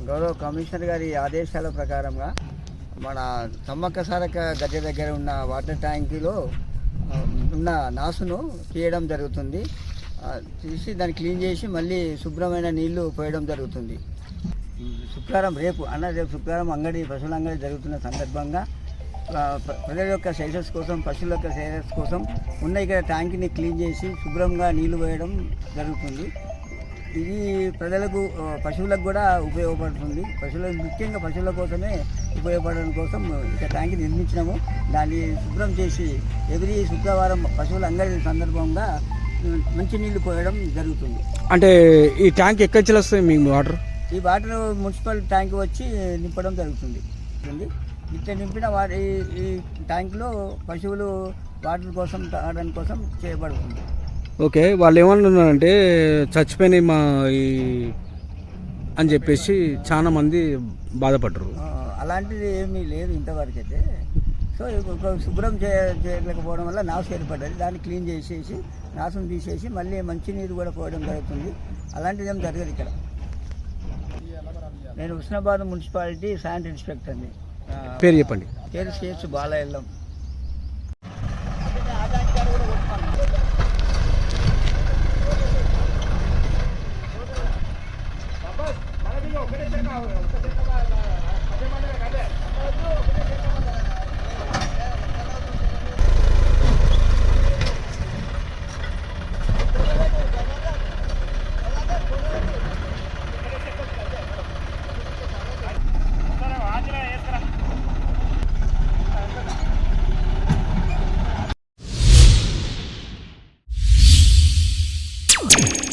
గౌరవ కమిషనర్ గారి ఆదేశాల ప్రకారంగా మన సమ్మక్క సారక్క గద్దె దగ్గర ఉన్న వాటర్ ట్యాంకులో ఉన్న నాసును తీయడం జరుగుతుంది. తీసి దాన్ని క్లీన్ చేసి మళ్ళీ శుభ్రమైన నీళ్లు పోయడం జరుగుతుంది. శుక్రవారం రేపు శుక్రవారం పశువుల అంగడి జరుగుతున్న సందర్భంగా ప్రజల యొక్క శ్రేయస్సు కోసం, పశువుల యొక్క శ్రేయస్సు కోసం ఉన్న ఇక్కడ ట్యాంక్ని క్లీన్ చేసి శుభ్రంగా నీళ్లు పోయడం జరుగుతుంది. ఇది ప్రజలకు, పశువులకు కూడా ఉపయోగపడుతుంది. ముఖ్యంగా పశువుల కోసమే ఉపయోగపడడం కోసం ఇక ట్యాంక్ నిర్మించినాము. దాన్ని శుభ్రం చేసి ఎవ్రీ శుక్రవారం పశువుల అంగడి సందర్భంగా మంచి నీళ్లు పోయడం జరుగుతుంది. అంటే ఈ ట్యాంక్ ఎక్కడి వస్తుంది మీకు వాటర్? ఈ వాటర్ మున్సిపల్ ట్యాంక్ వచ్చి నింపడం జరుగుతుంది. ఇట్లా నింపిన ఈ ట్యాంకులో పశువులు వాటర్ కోసం తాగడానికి కోసం చేయబడుతుంది. ఓకే, వాళ్ళు ఏమన్నారంటే చచ్చిపోయినాయి మా అని చెప్పేసి చాలా మంది బాధపడ్డారు. అలాంటిది ఏమీ లేదు ఇంతవరకు అయితే. సో శుభ్రం చేయలేకపోవడం వల్ల నాసు ఏర్పడ్డది. దాన్ని క్లీన్ చేసేసి నాసును తీసేసి మళ్ళీ మంచినీరు కూడా పోయడం జరుగుతుంది. అలాంటిది ఏం జరగదు ఇక్కడ. నేను హుస్నాబాద్ మున్సిపాలిటీ శానిటరీ ఇన్స్పెక్టర్ని. పేరు చెప్పండి. పేరు సిహెచ్ బాలయ్యం. You